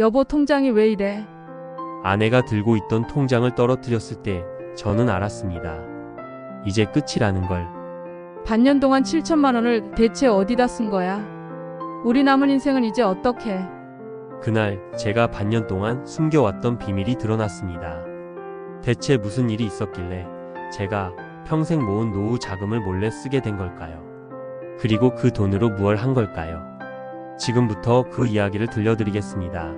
여보, 통장이 왜 이래? 아내가 들고 있던 통장을 떨어뜨렸을 때 저는 알았습니다. 이제 끝이라는 걸. 반년 동안 7천만 원을 대체 어디다 쓴 거야? 우리 남은 인생은 이제 어떡해? 그날 제가 반년 동안 숨겨왔던 비밀이 드러났습니다. 대체 무슨 일이 있었길래 제가 평생 모은 노후 자금을 몰래 쓰게 된 걸까요? 그리고 그 돈으로 무얼 한 걸까요? 지금부터 그 이야기를 들려드리겠습니다.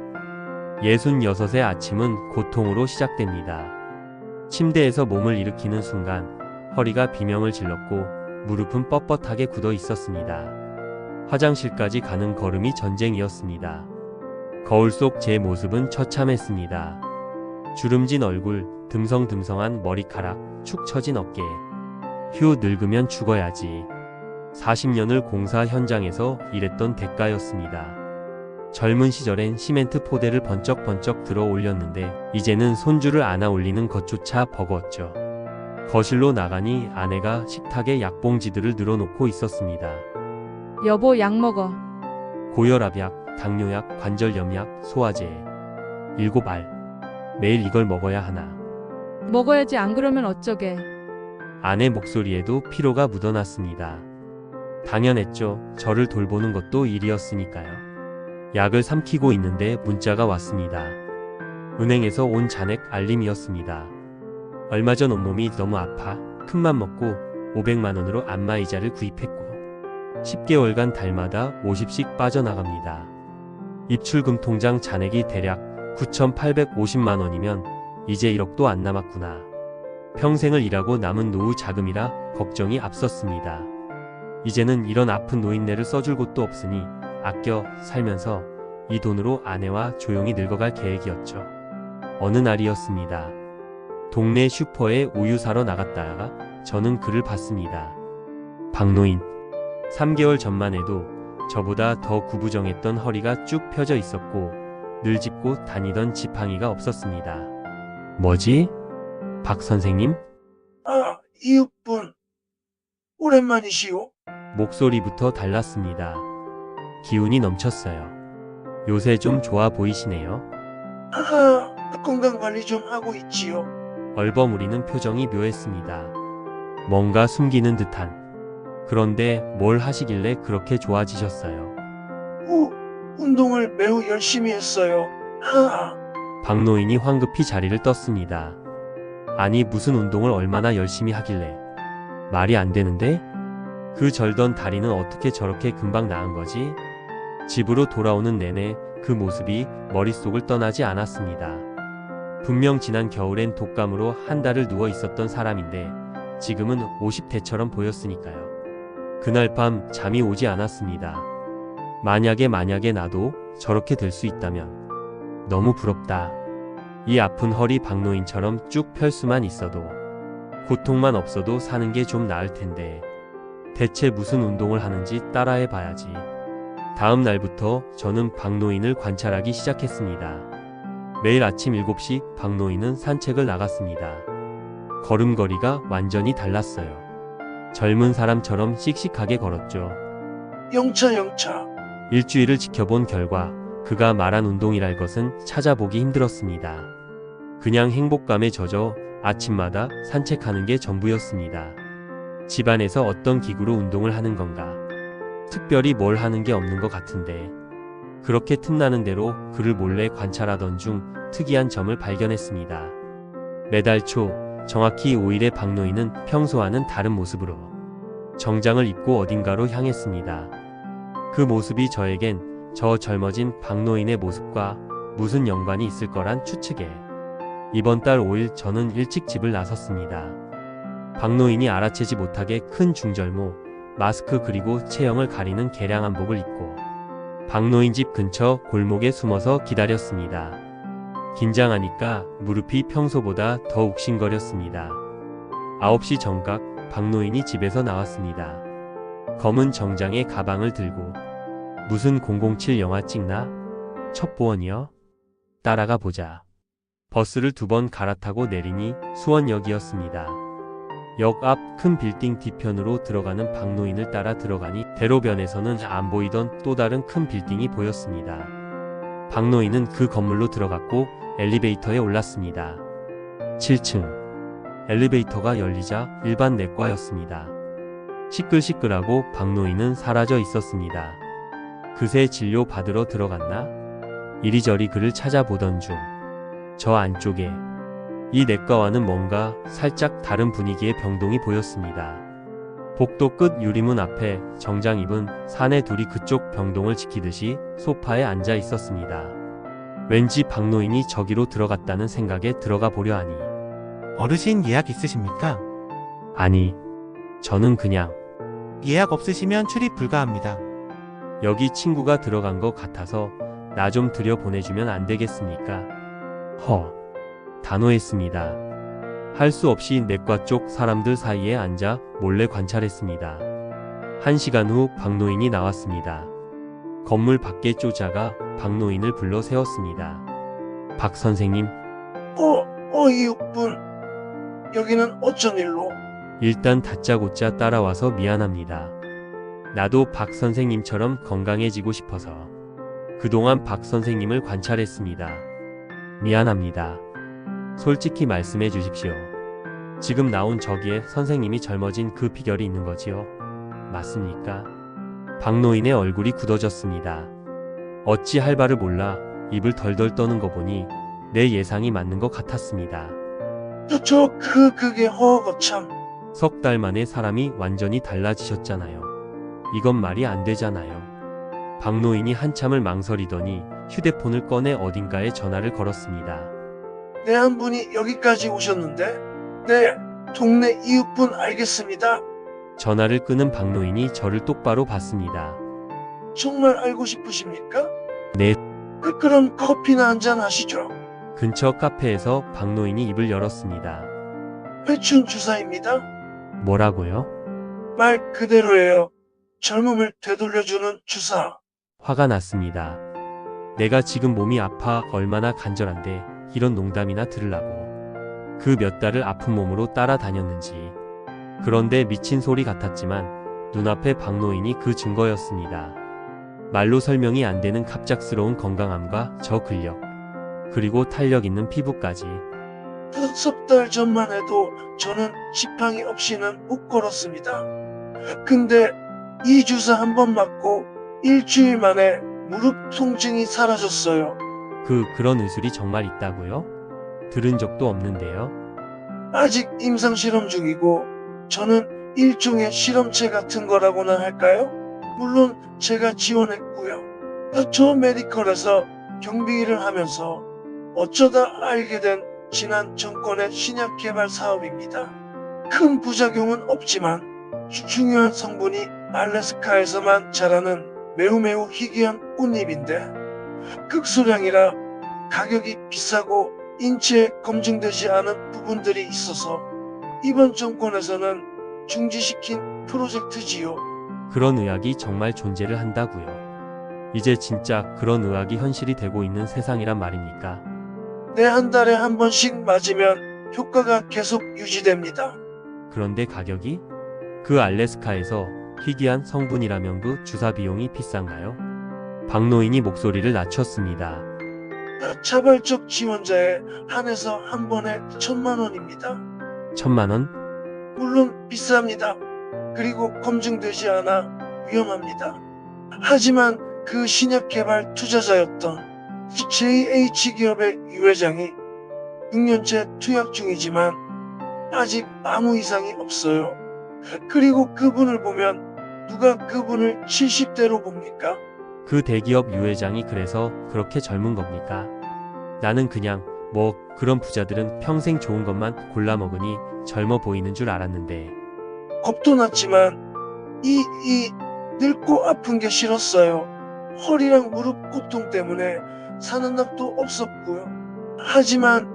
66의 아침은 고통으로 시작됩니다. 침대에서 몸을 일으키는 순간 허리가 비명을 질렀고 무릎은 뻣뻣하게 굳어 있었습니다. 화장실까지 가는 걸음이 전쟁이었습니다. 거울 속 제 모습은 처참했습니다. 주름진 얼굴, 듬성듬성한 머리카락, 축 처진 어깨. 휴, 늙으면 죽어야지. 40년을 공사 현장에서 일했던 대가였습니다. 젊은 시절엔 시멘트 포대를 번쩍번쩍 들어 올렸는데 이제는 손줄을 안아 올리는 것조차 버거웠죠. 거실로 나가니 아내가 식탁에 약봉지들을 늘어놓고 있었습니다. 여보, 약 먹어. 고혈압약, 당뇨약, 관절염약, 소화제. 7알. 매일 이걸 먹어야 하나. 먹어야지, 안 그러면 어쩌게. 아내 목소리에도 피로가 묻어났습니다. 당연했죠. 저를 돌보는 것도 일이었으니까요. 약을 삼키고 있는데 문자가 왔습니다. 은행에서 온 잔액 알림이었습니다. 얼마 전 온몸이 너무 아파 큰맘 먹고 500만 원으로 안마의자를 구입했고 10개월간 달마다 50씩 빠져나갑니다. 입출금 통장 잔액이 대략 9,850만 원이면 이제 1억도 안 남았구나. 평생을 일하고 남은 노후 자금이라 걱정이 앞섰습니다. 이제는 이런 아픈 노인네를 써줄 곳도 없으니 아껴 살면서 이 돈으로 아내와 조용히 늙어갈 계획이었죠. 어느 날이었습니다. 동네 슈퍼에 우유 사러 나갔다가 저는 글을 봤습니다. 박노인. 3개월 전만 해도 저보다 더 구부정했던 허리가 쭉 펴져 있었고 늘 짚고 다니던 지팡이가 없었습니다. 뭐지? 박 선생님? 아, 이웃분. 오랜만이시오. 목소리부터 달랐습니다. 기운이 넘쳤어요. 요새 좀 좋아 보이시네요. 건강관리 좀 하고 있지요. 얼버무리는 표정이 묘했습니다. 뭔가 숨기는 듯한. 그런데 뭘 하시길래 그렇게 좋아지셨어요? 운동을 매우 열심히 했어요. 박노인이 황급히 자리를 떴습니다. 아니, 무슨 운동을 얼마나 열심히 하길래. 말이 안 되는데? 그 절던 다리는 어떻게 저렇게 금방 나은 거지? 집으로 돌아오는 내내 그 모습이 머릿속을 떠나지 않았습니다. 분명 지난 겨울엔 독감으로 한 달을 누워 있었던 사람인데 지금은 50대처럼 보였으니까요. 그날 밤 잠이 오지 않았습니다. 만약에 나도 저렇게 될 수 있다면 너무 부럽다. 이 아픈 허리 박노인처럼 쭉 펼 수만 있어도, 고통만 없어도 사는 게 좀 나을 텐데 대체 무슨 운동을 하는지 따라해 봐야지. 다음 날부터 저는 박노인을 관찰하기 시작했습니다. 매일 아침 7시 박노인은 산책을 나갔습니다. 걸음걸이가 완전히 달랐어요. 젊은 사람처럼 씩씩하게 걸었죠. 영차. 일주일을 지켜본 결과 그가 말한 운동이랄 것은 찾아보기 힘들었습니다. 그냥 행복감에 젖어 아침마다 산책하는 게 전부였습니다. 집안에서 어떤 기구로 운동을 하는 건가? 특별히 뭘 하는 게 없는 것 같은데. 그렇게 틈나는 대로 그를 몰래 관찰하던 중 특이한 점을 발견했습니다. 매달 초 정확히 5일에 박노인은 평소와는 다른 모습으로 정장을 입고 어딘가로 향했습니다. 그 모습이 저에겐 저 젊어진 박노인의 모습과 무슨 연관이 있을 거란 추측에 이번 달 5일 저는 일찍 집을 나섰습니다. 박노인이 알아채지 못하게 큰 중절모, 마스크 그리고 체형을 가리는 개량 한복을 입고 박노인 집 근처 골목에 숨어서 기다렸습니다. 긴장하니까 무릎이 평소보다 더 욱신거렸습니다. 9시 정각 박노인이 집에서 나왔습니다. 검은 정장에 가방을 들고. 무슨 007 영화 찍나? 첩보원이요? 따라가 보자. 버스를 2번 갈아타고 내리니 수원역이었습니다. 역 앞 큰 빌딩 뒤편으로 들어가는 박노인을 따라 들어가니 대로변에서는 안 보이던 또 다른 큰 빌딩이 보였습니다. 박노인은 그 건물로 들어갔고 엘리베이터에 올랐습니다. 7층. 엘리베이터가 열리자 일반 내과였습니다. 시끌시끌하고 박노인은 사라져 있었습니다. 그새 진료 받으러 들어갔나? 이리저리 그를 찾아보던 중 저 안쪽에 이 내과와는 뭔가 살짝 다른 분위기의 병동이 보였습니다. 복도 끝 유리문 앞에 정장 입은 사내 둘이 그쪽 병동을 지키듯이 소파에 앉아 있었습니다. 왠지 박노인이 저기로 들어갔다는 생각에 들어가 보려 하니 어르신 예약 있으십니까? 아니, 저는 그냥 예약 없으시면 출입 불가합니다. 여기 친구가 들어간 것 같아서 나 좀 들여보내주면 안 되겠습니까? 단호했습니다. 할 수 없이 내과 쪽 사람들 사이에 앉아 몰래 관찰했습니다. 1시간 후 박노인이 나왔습니다. 건물 밖에 쫓아가 박노인을 불러 세웠습니다. 박 선생님, 이웃분. 여기는 어쩐 일로? 일단 다짜고짜 따라와서 미안합니다. 나도 박 선생님처럼 건강해지고 싶어서 그동안 박 선생님을 관찰했습니다. 미안합니다. 솔직히 말씀해 주십시오. 지금 나온 저기에 선생님이 젊어진 그 비결이 있는 거지요? 맞습니까? 박노인의 얼굴이 굳어졌습니다. 어찌 할 바를 몰라 입을 덜덜 떠는 거 보니 내 예상이 맞는 것 같았습니다. 그게 거참. 석 달 만에 사람이 완전히 달라지셨잖아요. 이건 말이 안 되잖아요. 박노인이 한참을 망설이더니 휴대폰을 꺼내 어딘가에 전화를 걸었습니다. 네, 한 분이 여기까지 오셨는데. 네, 동네 이웃분 알겠습니다. 전화를 끊은 박노인이 저를 똑바로 봤습니다. 정말 알고 싶으십니까? 네. 그럼 커피나 한잔 하시죠. 근처 카페에서 박노인이 입을 열었습니다. 회춘 주사입니다. 뭐라고요? 말 그대로예요. 젊음을 되돌려주는 주사. 화가 났습니다. 내가 지금 몸이 아파 얼마나 간절한데 이런 농담이나 들으려고. 그 몇 달을 아픈 몸으로 따라다녔는지. 그런데 미친 소리 같았지만 눈앞에 박노인이 그 증거였습니다. 말로 설명이 안 되는 갑작스러운 건강함과 저 근력, 그리고 탄력 있는 피부까지. 석 달 전만 해도 저는 지팡이 없이는 못 걸었습니다. 근데 이 주사 한 번 맞고 일주일 만에 무릎 통증이 사라졌어요. 그런 의술이 정말 있다고요? 들은 적도 없는데요. 아직 임상실험 중이고 저는 일종의 실험체 같은 거라고나 할까요? 물론 제가 지원했고요. 저 메디컬에서 경비 일을 하면서 어쩌다 알게 된 지난 정권의 신약 개발 사업입니다. 큰 부작용은 없지만 중요한 성분이 알래스카에서만 자라는 매우 희귀한 꽃잎인데 극소량이라 가격이 비싸고 인체에 검증되지 않은 부분들이 있어서 이번 정권에서는 중지시킨 프로젝트지요. 그런 의학이 정말 존재를 한다고요. 이제 진짜 그런 의학이 현실이 되고 있는 세상이란 말입니까? 네, 한 달에 한 번씩 맞으면 효과가 계속 유지됩니다. 그런데 가격이? 그 알래스카에서 희귀한 성분이라면 그 주사 비용이 비싼가요? 박노인이 목소리를 낮췄습니다. 자발적 지원자에 한해서 한 번에 1,000,000원입니다. 1,000,000원? 물론 비쌉니다. 그리고 검증되지 않아 위험합니다. 하지만 그 신약 개발 투자자였던 JH기업의 유 회장이 6년째 투약 중이지만 아직 아무 이상이 없어요. 그리고 그분을 보면 누가 그분을 70대로 봅니까? 그 대기업 유 회장이 그래서 그렇게 젊은 겁니까? 나는 그냥 그런 부자들은 평생 좋은 것만 골라 먹으니 젊어 보이는 줄 알았는데. 겁도 났지만 늙고 아픈 게 싫었어요. 허리랑 무릎 고통 때문에 사는 낙도 없었고요. 하지만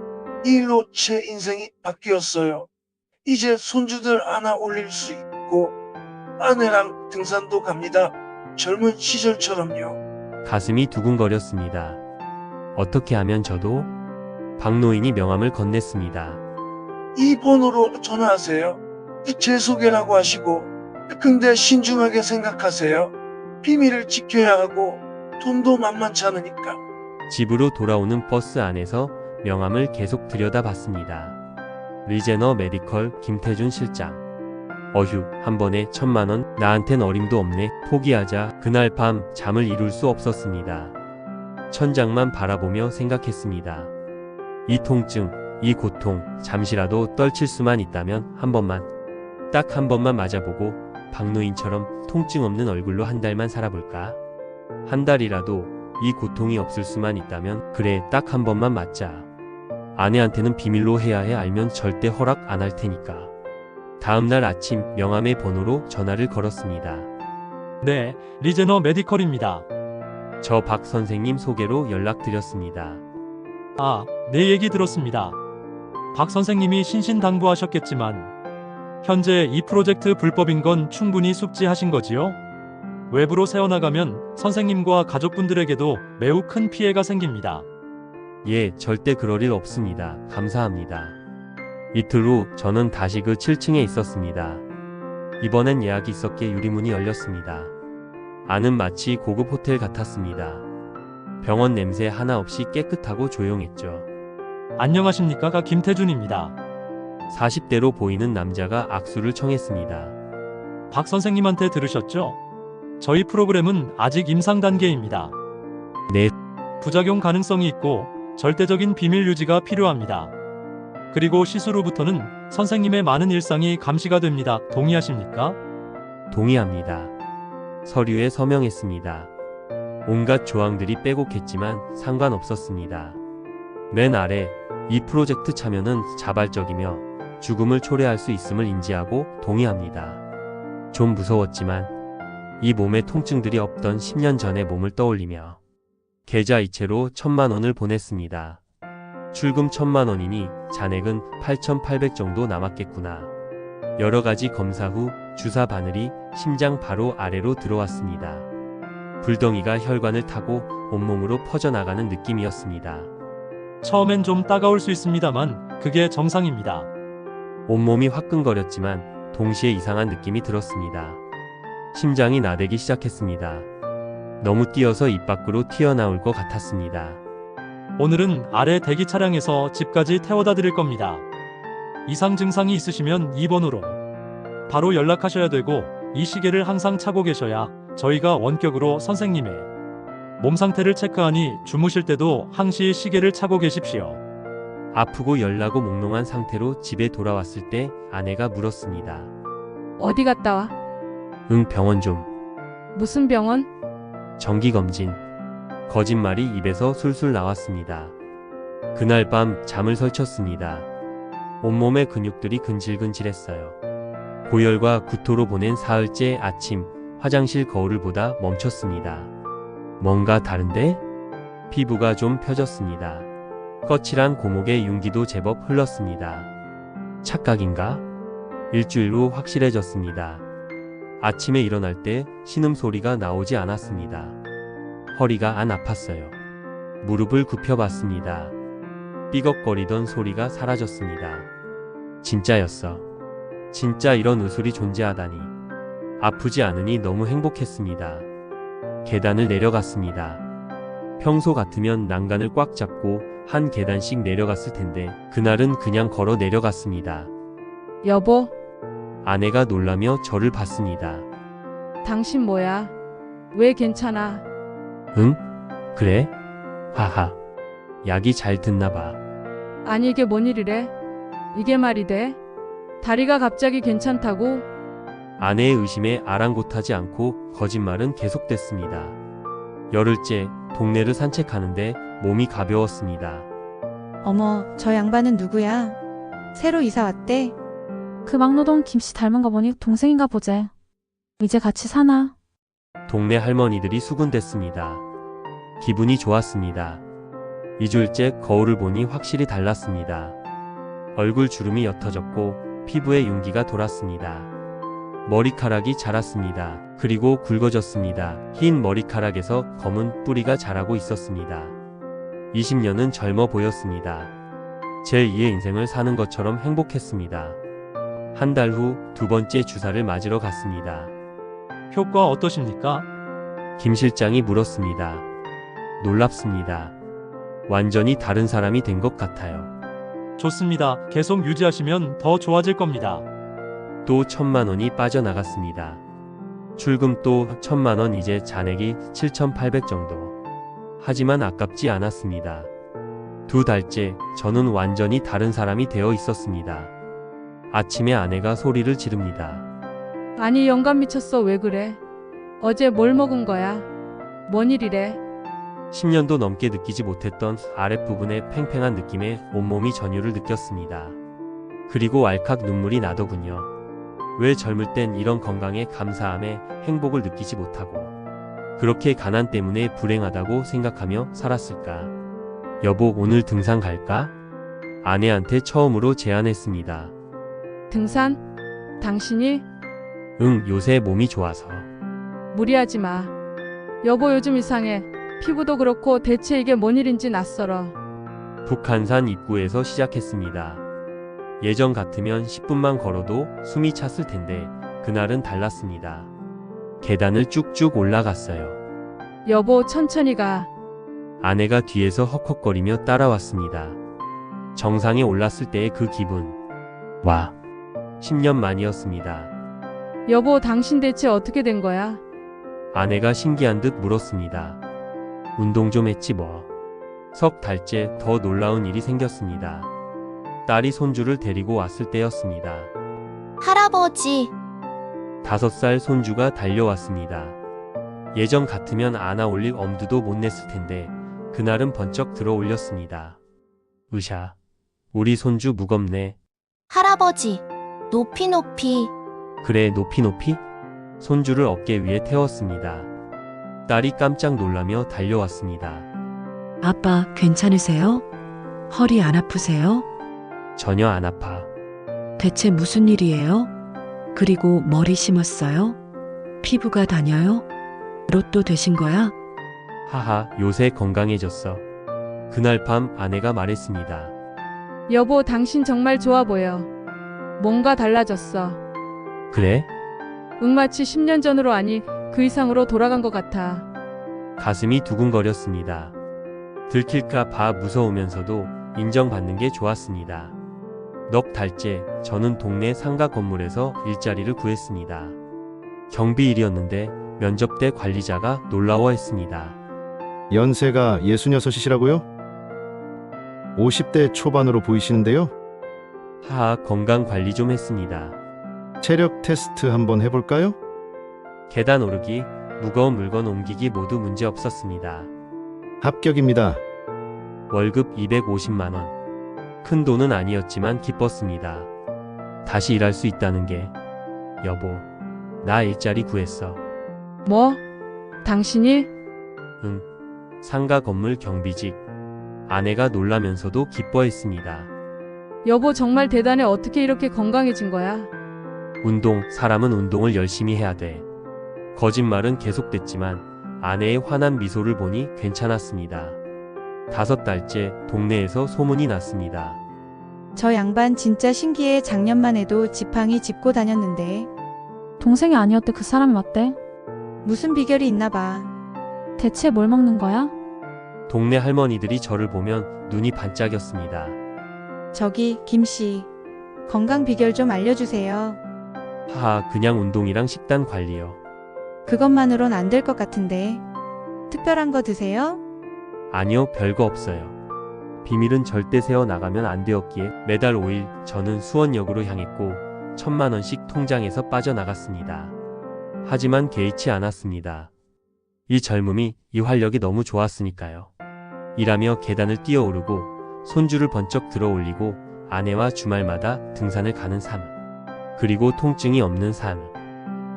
이 일로 제 인생이 바뀌었어요. 이제 손주들 안아 올릴 수 있고 아내랑 등산도 갑니다. 젊은 시절처럼요. 가슴이 두근거렸습니다. 어떻게 하면 저도? 박노인이 명함을 건넸습니다. 이 번호로 전화하세요. 제 소개라고 하시고 근데 신중하게 생각하세요. 비밀을 지켜야 하고 돈도 만만치 않으니까. 집으로 돌아오는 버스 안에서 명함을 계속 들여다봤습니다. 리제너 메디컬 김태준 실장. 어휴, 한 번에 1,000만원, 나한텐 어림도 없네. 포기하자. 그날 밤 잠을 이룰 수 없었습니다. 천장만 바라보며 생각했습니다. 이 통증, 이 고통, 잠시라도 떨칠 수만 있다면 한 번만, 딱 한 번만 맞아보고 박노인처럼 통증 없는 얼굴로 한 달만 살아볼까? 한 달이라도 이 고통이 없을 수만 있다면 그래, 딱 한 번만 맞자. 아내한테는 비밀로 해야 해. 알면 절대 허락 안 할 테니까. 다음날 아침 명함의 번호로 전화를 걸었습니다. 네, 리제너 메디컬입니다. 저 박 선생님 소개로 연락드렸습니다. 아, 내 얘기 들었습니다. 박 선생님이 신신당부하셨겠지만 현재 이 프로젝트 불법인 건 충분히 숙지하신 거지요? 외부로 새어나가면 선생님과 가족분들에게도 매우 큰 피해가 생깁니다. 예, 절대 그럴 일 없습니다. 감사합니다. 이틀 후 저는 다시 그 7층에 있었습니다. 이번엔 예약이 있었기에 유리문이 열렸습니다. 안은 마치 고급 호텔 같았습니다. 병원 냄새 하나 없이 깨끗하고 조용했죠. 안녕하십니까, 가 김태준입니다. 40대로 보이는 남자가 악수를 청했습니다. 박 선생님한테 들으셨죠? 저희 프로그램은 아직 임상 단계입니다. 네. 부작용 가능성이 있고 절대적인 비밀 유지가 필요합니다. 그리고 시술 후부터는 선생님의 많은 일상이 감시가 됩니다. 동의하십니까? 동의합니다. 서류에 서명했습니다. 온갖 조항들이 빼곡했지만 상관없었습니다. 맨 아래, 이 프로젝트 참여는 자발적이며 죽음을 초래할 수 있음을 인지하고 동의합니다. 좀 무서웠지만 이 몸에 통증들이 없던 10년 전의 몸을 떠올리며 계좌 이체로 1,000만원을 보냈습니다. 출금 1,000만원이니 잔액은 8,800 정도 남았겠구나. 여러 가지 검사 후 주사 바늘이 심장 바로 아래로 들어왔습니다. 불덩이가 혈관을 타고 온몸으로 퍼져나가는 느낌이었습니다. 처음엔 좀 따가울 수 있습니다만 그게 정상입니다. 온몸이 화끈거렸지만 동시에 이상한 느낌이 들었습니다. 심장이 나대기 시작했습니다. 너무 뛰어서 입 밖으로 튀어나올 것 같았습니다. 오늘은 아래 대기 차량에서 집까지 태워다 드릴 겁니다. 이상 증상이 있으시면 2번으로 바로 연락하셔야 되고 이 시계를 항상 차고 계셔야 저희가 원격으로 선생님의 몸 상태를 체크하니 주무실 때도 항시 시계를 차고 계십시오. 아프고 열나고 몽롱한 상태로 집에 돌아왔을 때 아내가 물었습니다. 어디 갔다 와? 응, 병원 좀. 무슨 병원? 정기검진. 거짓말이 입에서 술술 나왔습니다. 그날 밤 잠을 설쳤습니다. 온몸의 근육들이 근질근질했어요. 고열과 구토로 보낸 사흘째 아침, 화장실 거울을 보다 멈췄습니다. 뭔가 다른데? 피부가 좀 펴졌습니다. 거칠한 고목의 윤기도 제법 흘렀습니다. 착각인가? 일주일 후 확실해졌습니다. 아침에 일어날 때 신음소리가 나오지 않았습니다. 허리가 안 아팠어요. 무릎을 굽혀봤습니다. 삐걱거리던 소리가 사라졌습니다. 진짜였어. 진짜 이런 의술이 존재하다니. 아프지 않으니 너무 행복했습니다. 계단을 내려갔습니다. 평소 같으면 난간을 꽉 잡고 한 계단씩 내려갔을 텐데 그날은 그냥 걸어 내려갔습니다. 여보, 아내가 놀라며 저를 봤습니다. 당신 뭐야? 왜 괜찮아? 응? 그래? 하하. 약이 잘 듣나 봐. 아니 이게 뭔 일이래? 이게 말이 돼? 다리가 갑자기 괜찮다고? 아내의 의심에 아랑곳하지 않고 거짓말은 계속됐습니다. 열흘째 동네를 산책하는데 몸이 가벼웠습니다. 어머, 저 양반은 누구야? 새로 이사 왔대? 그 막노동 김씨 닮은 거 보니 동생인가 보제. 이제 같이 사나? 동네 할머니들이 수군댔습니다. 기분이 좋았습니다. 2주일째 거울을 보니 확실히 달랐습니다. 얼굴 주름이 옅어졌고 피부에 윤기가 돌았습니다. 머리카락이 자랐습니다. 그리고 굵어졌습니다. 흰 머리카락에서 검은 뿌리가 자라고 있었습니다. 20년은 젊어 보였습니다. 제2의 인생을 사는 것처럼 행복했습니다. 한 달 후 두 번째 주사를 맞으러 갔습니다. 효과 어떠십니까? 김 실장이 물었습니다. 놀랍습니다. 완전히 다른 사람이 된 것 같아요. 좋습니다. 계속 유지하시면 더 좋아질 겁니다. 또 1,000만 원이 빠져나갔습니다. 출금 또 1,000만 원, 이제 잔액이 7,800 정도. 하지만 아깝지 않았습니다. 2달째 저는 완전히 다른 사람이 되어 있었습니다. 아침에 아내가 소리를 지릅니다. 아니 영감 미쳤어. 왜 그래? 어제 뭘 먹은 거야? 뭔 일이래? 10년도 넘게 느끼지 못했던 아랫부분의 팽팽한 느낌에 온몸이 전율을 느꼈습니다. 그리고 알칵 눈물이 나더군요. 왜 젊을 땐 이런 건강에 감사함에 행복을 느끼지 못하고 그렇게 가난 때문에 불행하다고 생각하며 살았을까? 여보, 오늘 등산 갈까? 아내한테 처음으로 제안했습니다. 등산? 당신이? 응, 요새 몸이 좋아서. 무리하지 마. 여보 요즘 이상해. 피부도 그렇고 대체 이게 뭔 일인지 낯설어. 북한산 입구에서 시작했습니다. 예전 같으면 10분만 걸어도 숨이 찼을 텐데 그날은 달랐습니다. 계단을 쭉쭉 올라갔어요. 여보 천천히 가. 아내가 뒤에서 헉헉거리며 따라왔습니다. 정상에 올랐을 때의 그 기분. 와, 10년 만이었습니다. 여보 당신 대체 어떻게 된 거야? 아내가 신기한 듯 물었습니다. 운동 좀 했지 뭐. 석 달째 더 놀라운 일이 생겼습니다. 딸이 손주를 데리고 왔을 때였습니다. 할아버지, 5살 손주가 달려왔습니다. 예전 같으면 안아 올릴 엄두도 못 냈을 텐데 그날은 번쩍 들어 올렸습니다. 으샤, 우리 손주 무겁네. 할아버지, 높이 높이. 그래, 높이 높이? 손주를 어깨 위에 태웠습니다. 딸이 깜짝 놀라며 달려왔습니다. 아빠, 괜찮으세요? 허리 안 아프세요? 전혀 안 아파. 대체 무슨 일이에요? 그리고 머리 심었어요? 피부가 다녀요? 로또 되신 거야? 하하, 요새 건강해졌어. 그날 밤 아내가 말했습니다. 여보 당신 정말 좋아 보여. 뭔가 달라졌어. 그래? 응 마치 10년 전으로 아니 그 이상으로 돌아간 것 같아. 가슴이 두근거렸습니다. 들킬까 봐 무서우면서도 인정받는 게 좋았습니다. 넉 달째 저는 동네 상가 건물에서 일자리를 구했습니다. 경비일이었는데 면접 때 관리자가 놀라워했습니다. 연세가 66이시라고요? 50대 초반으로 보이시는데요? 하하, 건강 관리 좀 했습니다. 체력 테스트 한번 해볼까요? 계단 오르기, 무거운 물건 옮기기 모두 문제 없었습니다. 합격입니다. 월급 250만 원. 큰 돈은 아니었지만 기뻤습니다. 다시 일할 수 있다는 게. 여보, 나 일자리 구했어. 뭐? 당신이? 응. 상가 건물 경비직. 아내가 놀라면서도 기뻐했습니다. 여보 정말 대단해. 어떻게 이렇게 건강해진 거야? 운동, 사람은 운동을 열심히 해야 돼. 거짓말은 계속됐지만 아내의 환한 미소를 보니 괜찮았습니다. 5달째 동네에서 소문이 났습니다. 저 양반 진짜 신기해. 작년만 해도 지팡이 짚고 다녔는데 동생이 아니었대 그 사람이 맞대? 무슨 비결이 있나 봐. 대체 뭘 먹는 거야? 동네 할머니들이 저를 보면 눈이 반짝였습니다. 저기 김씨, 건강 비결 좀 알려주세요. 하하, 그냥 운동이랑 식단 관리요. 그것만으론 안 될 것 같은데. 특별한 거 드세요? 아니요, 별거 없어요. 비밀은 절대 새어나가면 안 되었기에 매달 5일 저는 수원역으로 향했고 1,000만 원씩 통장에서 빠져나갔습니다. 하지만 개의치 않았습니다. 이 젊음이, 이 활력이 너무 좋았으니까요. 일하며 계단을 뛰어오르고 손주를 번쩍 들어 올리고 아내와 주말마다 등산을 가는 삶. 그리고 통증이 없는 삶.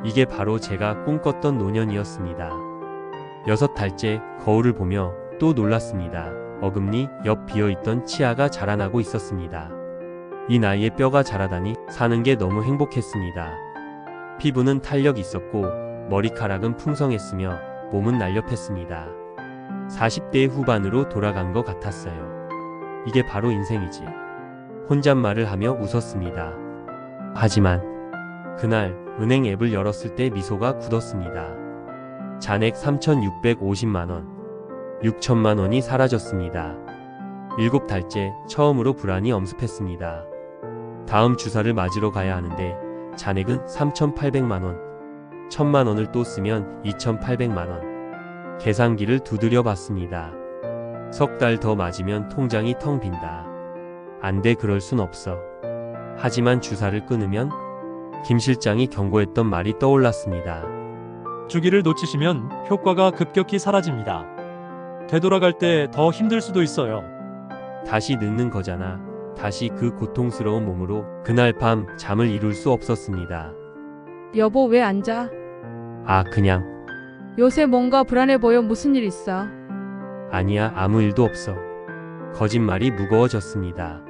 이게 바로 제가 꿈꿨던 노년이었습니다. 6달째 거울을 보며 또 놀랐습니다. 어금니 옆 비어있던 치아가 자라나고 있었습니다. 이 나이에 뼈가 자라다니 사는 게 너무 행복했습니다. 피부는 탄력 있었고 머리카락은 풍성했으며 몸은 날렵했습니다. 40대 후반으로 돌아간 것 같았어요. 이게 바로 인생이지. 혼잣말을 하며 웃었습니다. 하지만 그날 은행 앱을 열었을 때 미소가 굳었습니다. 잔액 3,650만 원. 6천만 원이 사라졌습니다. 7달째 처음으로 불안이 엄습했습니다. 다음 주사를 맞으러 가야 하는데 잔액은 3,800만원. 1,000만원을 또 쓰면 2,800만원. 계산기를 두드려 봤습니다. 석 달 더 맞으면 통장이 텅 빈다. 안 돼, 그럴 순 없어. 하지만 주사를 끊으면 김 실장이 경고했던 말이 떠올랐습니다. 주기를 놓치시면 효과가 급격히 사라집니다. 되돌아갈 때 더 힘들 수도 있어요. 다시 늙는 거잖아. 다시 그 고통스러운 몸으로 그날 밤 잠을 이룰 수 없었습니다. 여보, 왜 안 자? 아, 그냥. 요새 뭔가 불안해 보여. 무슨 일 있어? 아니야, 아무 일도 없어. 거짓말이 무거워졌습니다.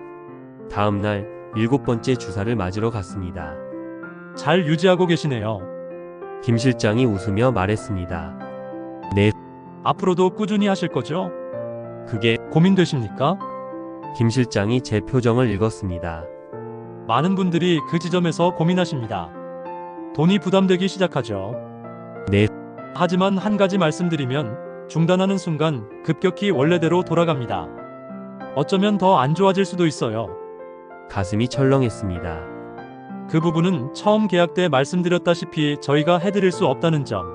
다음 날 7번째 주사를 맞으러 갔습니다. 잘 유지하고 계시네요. 김 실장이 웃으며 말했습니다. 네, 앞으로도 꾸준히 하실 거죠? 그게. 고민되십니까? 김 실장이 제 표정을 읽었습니다. 많은 분들이 그 지점에서 고민하십니다. 돈이 부담되기 시작하죠. 네. 하지만 한 가지 말씀드리면 중단하는 순간 급격히 원래대로 돌아갑니다. 어쩌면 더 안 좋아질 수도 있어요. 가슴이 철렁했습니다. 그 부분은 처음 계약 때 말씀드렸다시피 저희가 해드릴 수 없다는 점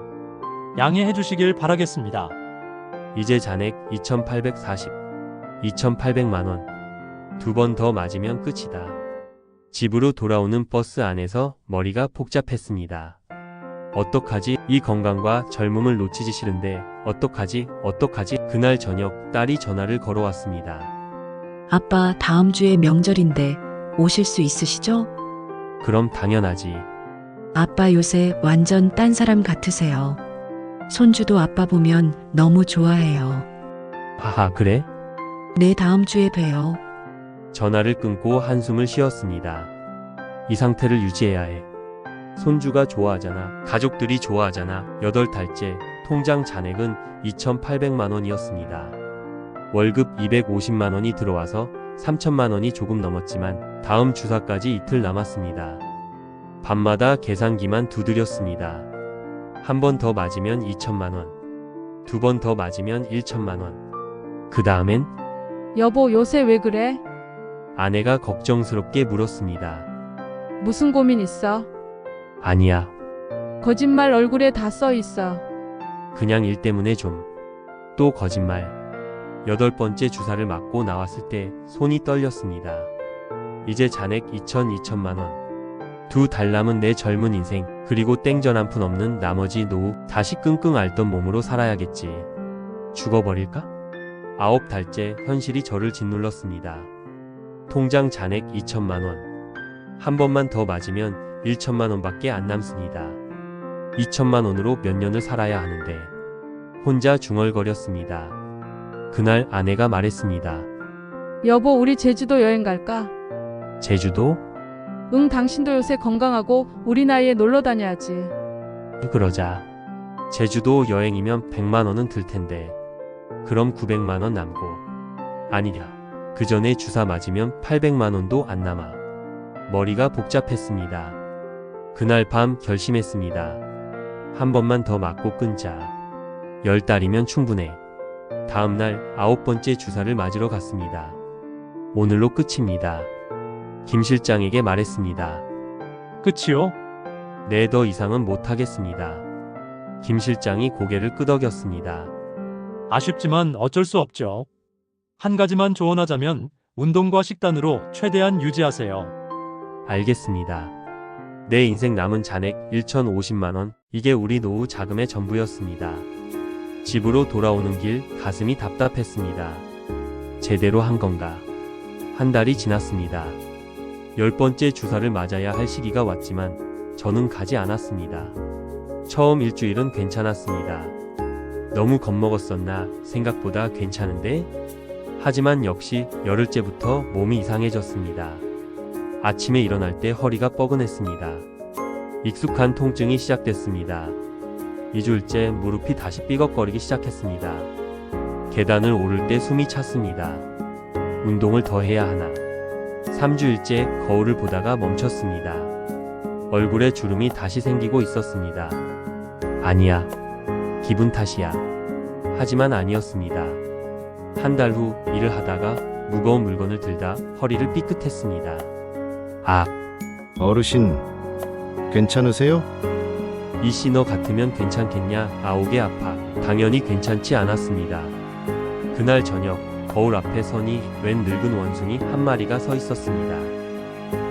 양해해 주시길 바라겠습니다. 이제 잔액 2,800만 원. 2번 더 맞으면 끝이다. 집으로 돌아오는 버스 안에서 머리가 복잡했습니다. 어떡하지? 이 건강과 젊음을 놓치기 싫은데 어떡하지? 그날 저녁 딸이 전화를 걸어왔습니다. 아빠, 다음 주에 명절인데 오실 수 있으시죠? 그럼 당연하지. 아빠 요새 완전 딴 사람 같으세요. 손주도 아빠 보면 너무 좋아해요. 하하, 그래? 네, 다음 주에 봬요. 전화를 끊고 한숨을 쉬었습니다. 이 상태를 유지해야 해. 손주가 좋아하잖아. 가족들이 좋아하잖아. 8달째 통장 잔액은 2,800만 원이었습니다. 월급 250만 원이 들어와서 3천만 원이 조금 넘었지만 다음 주사까지 이틀 남았습니다. 밤마다 계산기만 두드렸습니다. 한 번 더 맞으면 2천만 원. 2번 더 맞으면 1천만 원. 그 다음엔 여보, 요새 왜 그래? 아내가 걱정스럽게 물었습니다. 무슨 고민 있어? 아니야. 거짓말 얼굴에 다 써 있어. 그냥 일 때문에 좀. 또 거짓말. 8번째 주사를 맞고 나왔을 때 손이 떨렸습니다. 이제 잔액 2,000만 원. 2달 남은 내 젊은 인생, 그리고 땡전 한 푼 없는 나머지 노후, 다시 끙끙 앓던 몸으로 살아야겠지. 죽어버릴까? 9달째 현실이 저를 짓눌렀습니다. 통장 잔액 2천만 원. 한 번만 더 맞으면 1천만 원밖에 안 남습니다. 2천만 원으로 몇 년을 살아야 하는데 혼자 중얼거렸습니다. 그날 아내가 말했습니다. 여보, 우리 제주도 여행 갈까? 제주도? 응, 당신도 요새 건강하고 우리 나이에 놀러 다녀야지. 그러자. 제주도 여행이면 100만 원은 들 텐데 그럼 900만 원 남고, 아니랴, 그 전에 주사 맞으면 800만 원도 안 남아. 머리가 복잡했습니다. 그날 밤 결심했습니다. 한 번만 더 맞고 끊자. 10달이면 충분해. 다음 날 9번째 주사를 맞으러 갔습니다. 오늘로 끝입니다. 김 실장에게 말했습니다. 끝이요? 네, 더 이상은 못하겠습니다. 김 실장이 고개를 끄덕였습니다. 아쉽지만 어쩔 수 없죠. 한 가지만 조언하자면 운동과 식단으로 최대한 유지하세요. 알겠습니다. 내 인생 남은 잔액 1,050만 원, 이게 우리 노후 자금의 전부였습니다. 집으로 돌아오는 길 가슴이 답답했습니다. 제대로 한 건가? 한 달이 지났습니다. 10번째 주사를 맞아야 할 시기가 왔지만 저는 가지 않았습니다. 처음 일주일은 괜찮았습니다. 너무 겁먹었었나? 생각보다 괜찮은데? 하지만 역시 열흘째부터 몸이 이상해졌습니다. 아침에 일어날 때 허리가 뻐근했습니다. 익숙한 통증이 시작됐습니다. 2주일째 무릎이 다시 삐걱거리기 시작했습니다. 계단을 오를 때 숨이 찼습니다. 운동을 더 해야 하나? 3주일째 거울을 보다가 멈췄습니다. 얼굴에 주름이 다시 생기고 있었습니다. 아니야. 기분 탓이야. 하지만 아니었습니다. 한 달 후 일을 하다가 무거운 물건을 들다 허리를 삐끗했습니다. 아, 어르신, 괜찮으세요? 이씨 너 같으면 괜찮겠냐? 아오게 아파. 당연히 괜찮지 않았습니다. 그날 저녁 거울 앞에 서니 웬 늙은 원숭이 한 마리가 서 있었습니다.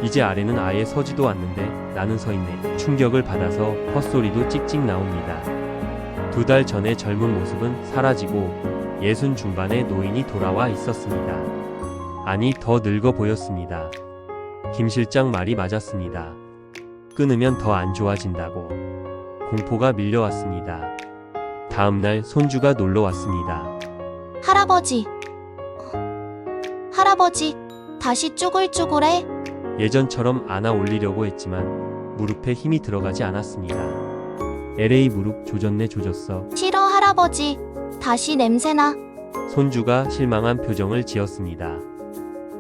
이제 아래는 아예 서지도 않는데 나는 서 있네. 충격을 받아서 헛소리도 찍찍 나옵니다. 2달 전에 젊은 모습은 사라지고 60 중반의 노인이 돌아와 있었습니다. 아니 더 늙어 보였습니다. 김 실장 말이 맞았습니다. 끊으면 더 안 좋아진다고. 공포가 밀려왔습니다. 다음날 손주가 놀러 왔습니다. 할아버지. 할아버지, 다시 쭈글쭈글해? 예전처럼 안아 올리려고 했지만 무릎에 힘이 들어가지 않았습니다. LA 무릎 조졌네 조졌어. 싫어, 할아버지. 다시 냄새나. 손주가 실망한 표정을 지었습니다.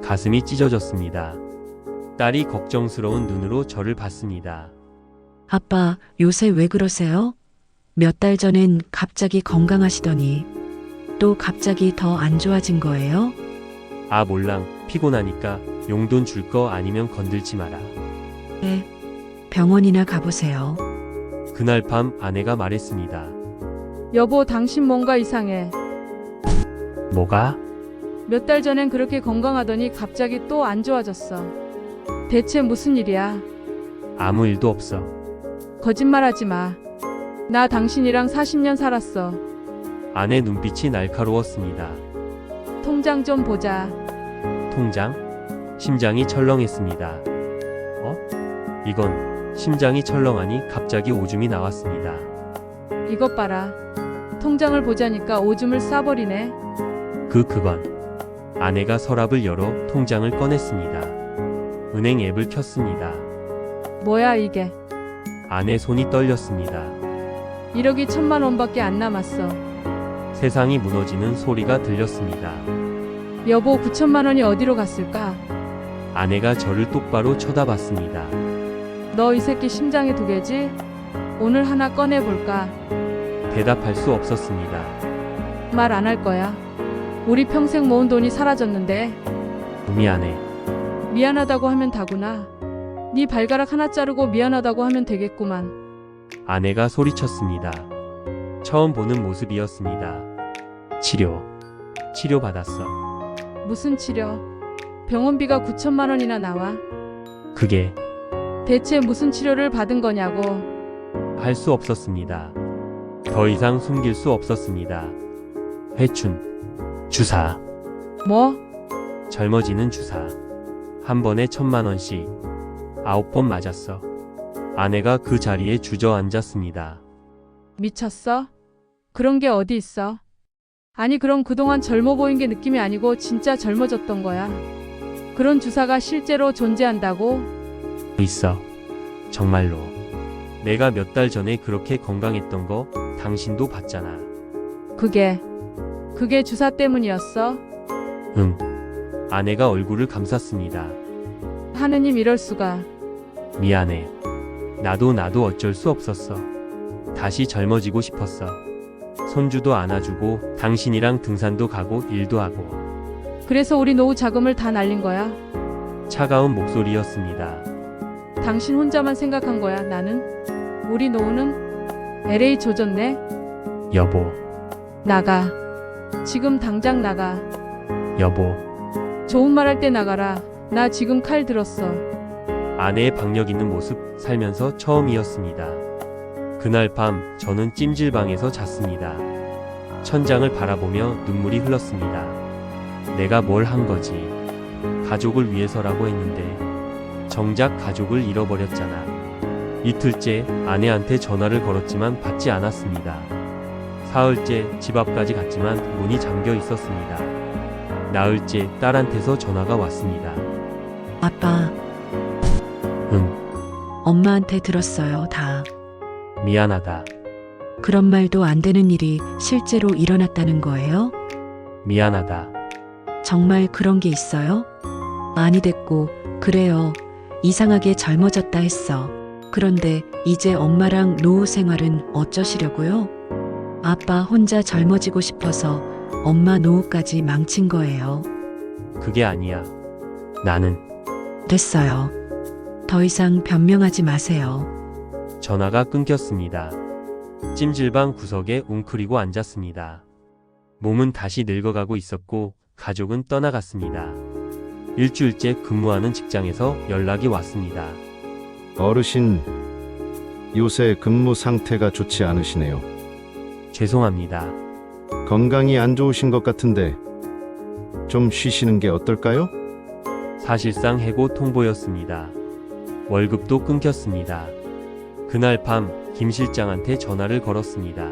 가슴이 찢어졌습니다. 딸이 걱정스러운 눈으로 저를 봤습니다. 아빠, 요새 왜 그러세요? 몇 달 전엔 갑자기 건강하시더니 또 갑자기 더 안 좋아진 거예요? 아 몰랑 피곤하니까 용돈 줄 거 아니면 건들지 마라. 네, 병원이나 가보세요. 그날 밤 아내가 말했습니다. 여보, 당신 뭔가 이상해. 뭐가? 몇 달 전엔 그렇게 건강하더니 갑자기 또 안 좋아졌어. 대체 무슨 일이야? 아무 일도 없어. 거짓말하지 마. 나 당신이랑 40년 살았어. 아내 눈빛이 날카로웠습니다. 통장 좀 보자. 통장? 심장이 철렁했습니다. 이건 심장이 철렁하니 갑자기 오줌이 나왔습니다. 이것 봐라. 통장을 보자니까 오줌을 싸버리네. 그건 아내가 서랍을 열어 통장을 꺼냈습니다. 은행 앱을 켰습니다. 뭐야 이게. 아내 손이 떨렸습니다. 1억이 1,000만 원밖에 안 남았어. 세상이 무너지는 소리가 들렸습니다. 여보, 9천만 원이 어디로 갔을까? 아내가 저를 똑바로 쳐다봤습니다. 너 이 새끼 심장에 2개지? 오늘 하나 꺼내볼까? 대답할 수 없었습니다. 말 안 할 거야. 우리 평생 모은 돈이 사라졌는데. 미안해. 미안하다고 하면 다구나. 네 발가락 하나 자르고 미안하다고 하면 되겠구만. 아내가 소리쳤습니다. 처음 보는 모습이었습니다. 치료 받았어. 무슨 치료? 병원비가 9천만 원이나 나와. 그게 대체 무슨 치료를 받은 거냐고. 할 수 없었습니다. 더 이상 숨길 수 없었습니다. 회춘, 주사, 뭐? 젊어지는 주사. 한 번에 1,000만 원씩 9번 맞았어. 아내가 그 자리에 주저앉았습니다. 미쳤어? 그런 게 어디 있어? 아니 그럼 그동안 젊어 보인 게 느낌이 아니고 진짜 젊어졌던 거야. 그런 주사가 실제로 존재한다고? 있어. 정말로. 내가 몇 달 전에 그렇게 건강했던 거 당신도 봤잖아. 그게 주사 때문이었어? 응. 아내가 얼굴을 감쌌습니다. 하느님, 이럴 수가. 미안해. 나도 어쩔 수 없었어. 다시 젊어지고 싶었어. 손주도 안아주고 당신이랑 등산도 가고 일도 하고. 그래서 우리 노후 자금을 다 날린 거야? 차가운 목소리였습니다. 당신 혼자만 생각한 거야. 나는? 우리 노후는? LA 조졌네. 여보, 나가. 지금 당장 나가. 여보. 좋은 말 할 때 나가라. 나 지금 칼 들었어. 아내의 박력 있는 모습 살면서 처음이었습니다. 그날 밤 저는 찜질방에서 잤습니다. 천장을 바라보며 눈물이 흘렀습니다. 내가 뭘 한 거지. 가족을 위해서라고 했는데 정작 가족을 잃어버렸잖아. 이틀째 아내한테 전화를 걸었지만 받지 않았습니다. 사흘째 집 앞까지 갔지만 문이 잠겨 있었습니다. 나흘째 딸한테서 전화가 왔습니다. 아빠, 응, 엄마한테 들었어요, 다. 미안하다. 그런 말도 안 되는 일이 실제로 일어났다는 거예요? 미안하다. 정말 그런 게 있어요? 아니 됐고, 그래요. 이상하게 젊어졌다 했어. 그런데 이제 엄마랑 노후 생활은 어쩌시려고요? 아빠 혼자 젊어지고 싶어서 엄마 노후까지 망친 거예요. 그게 아니야. 나는 됐어요. 더 이상 변명하지 마세요. 전화가 끊겼습니다. 찜질방 구석에 웅크리고 앉았습니다. 몸은 다시 늙어가고 있었고 가족은 떠나갔습니다. 일주일째 근무하는 직장에서 연락이 왔습니다. 어르신, 요새 근무 상태가 좋지 않으시네요. 죄송합니다. 건강이 안 좋으신 것 같은데 좀 쉬시는 게 어떨까요? 사실상 해고 통보였습니다. 월급도 끊겼습니다. 그날 밤 김 실장한테 전화를 걸었습니다.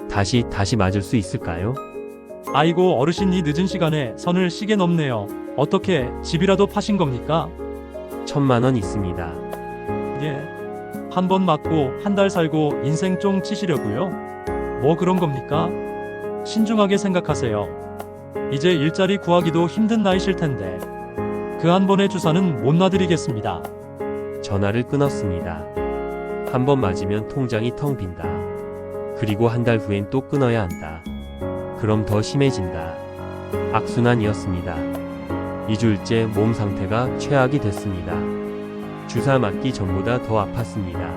다시 맞을 수 있을까요? 아이고 어르신이 늦은 시간에 선을 시게 넘네요. 어떻게 집이라도 파신 겁니까? 1,000만 원 있습니다. 예. 한 번 맞고 한 달 살고 인생 쫑 치시려고요? 뭐 그런 겁니까? 신중하게 생각하세요. 이제 일자리 구하기도 힘든 나이실 텐데. 그 한 번의 주사는 못 놔드리겠습니다. 전화를 끊었습니다. 한 번 맞으면 통장이 텅 빈다. 그리고 한 달 후엔 또 끊어야 한다. 그럼 더 심해진다. 악순환이었습니다. 2주일째 몸 상태가 최악이 됐습니다. 주사 맞기 전보다 더 아팠습니다.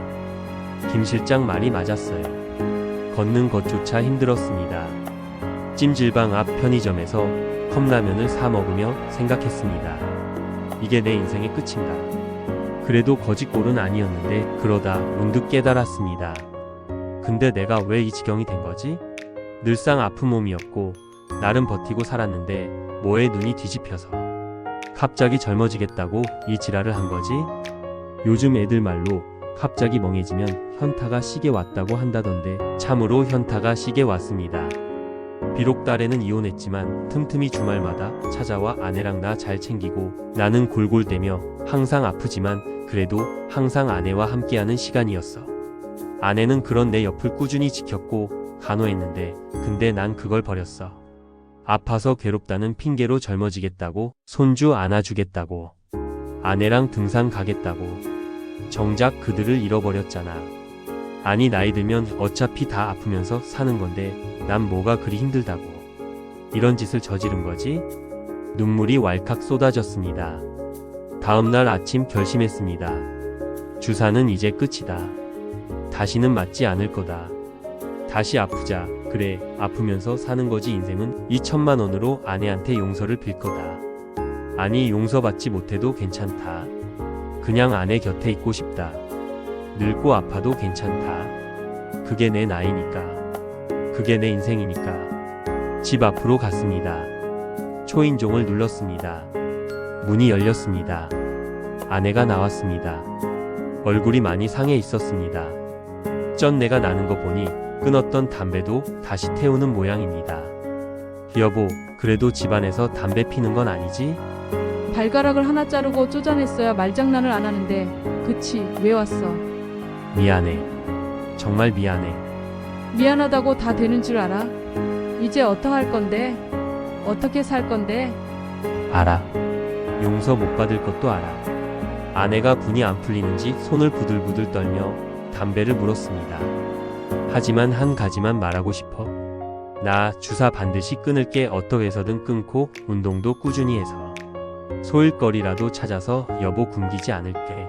김 실장 말이 맞았어요. 걷는 것조차 힘들었습니다. 찜질방 앞 편의점에서 컵라면을 사 먹으며 생각했습니다. 이게 내 인생의 끝인가? 그래도 거짓골은 아니었는데 그러다 문득 깨달았습니다. 근데 내가 왜 이 지경이 된 거지? 늘상 아픈 몸이었고 나름 버티고 살았는데 뭐에 눈이 뒤집혀서 갑자기 젊어지겠다고 이 지랄을 한 거지? 요즘 애들 말로 갑자기 멍해지면 현타가 시게 왔다고 한다던데 참으로 현타가 시게 왔습니다. 비록 딸애는 이혼했지만 틈틈이 주말마다 찾아와 아내랑 나 잘 챙기고 나는 골골대며 항상 아프지만 그래도 항상 아내와 함께하는 시간이었어. 아내는 그런 내 옆을 꾸준히 지켰고 간호했는데 근데 난 그걸 버렸어. 아파서 괴롭다는 핑계로 젊어지겠다고 손주 안아주겠다고 아내랑 등산 가겠다고 정작 그들을 잃어버렸잖아. 아니 나이 들면 어차피 다 아프면서 사는 건데 난 뭐가 그리 힘들다고 이런 짓을 저지른 거지? 눈물이 왈칵 쏟아졌습니다. 다음날 아침 결심했습니다. 주사는 이제 끝이다. 다시는 맞지 않을 거다. 다시 아프자. 그래, 아프면서 사는 거지. 인생은 2,000만 원으로 아내한테 용서를 빌 거다. 아니 용서받지 못해도 괜찮다. 그냥 아내 곁에 있고 싶다. 늙고 아파도 괜찮다. 그게 내 나이니까. 그게 내 인생이니까. 집 앞으로 갔습니다. 초인종을 눌렀습니다. 문이 열렸습니다. 아내가 나왔습니다. 얼굴이 많이 상해 있었습니다. 쩐내가 나는 거 보니 끊었던 담배도 다시 태우는 모양입니다. 여보, 그래도 집안에서 담배 피는 건 아니지? 발가락을 하나 자르고 쪼잔했어야 말장난을 안 하는데 그치 왜 왔어? 미안해. 정말 미안해. 미안하다고 다 되는 줄 알아? 이제 어떡할 건데? 어떻게 살 건데? 알아. 용서 못 받을 것도 알아. 아내가 분이 안 풀리는지 손을 부들부들 떨며 담배를 물었습니다. 하지만 한 가지만 말하고 싶어. 나 주사 반드시 끊을게. 어떻게 해서든 끊고 운동도 꾸준히 해서 소일거리라도 찾아서 여보 굶기지 않을게.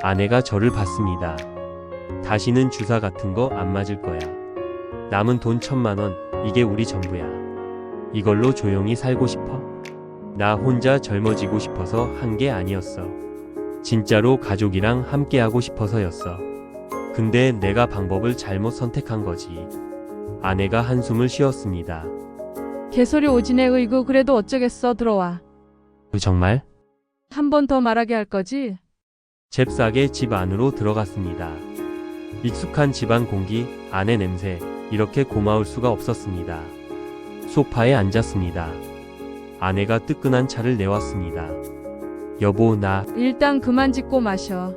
아내가 저를 봤습니다. 다시는 주사 같은 거 안 맞을 거야. 남은 돈 1,000만 원, 이게 우리 전부야. 이걸로 조용히 살고 싶어? 나 혼자 젊어지고 싶어서 한 게 아니었어. 진짜로 가족이랑 함께하고 싶어서였어. 근데 내가 방법을 잘못 선택한 거지. 아내가 한숨을 쉬었습니다. 개소리 오지네. 의구 그래도 어쩌겠어. 들어와. 정말? 한 번 더 말하게 할 거지? 잽싸게 집 안으로 들어갔습니다. 익숙한 집안 공기, 아내 냄새, 이렇게 고마울 수가 없었습니다. 소파에 앉았습니다. 아내가 뜨끈한 차를 내왔습니다. 여보, 나 일단 그만 짖고 마셔.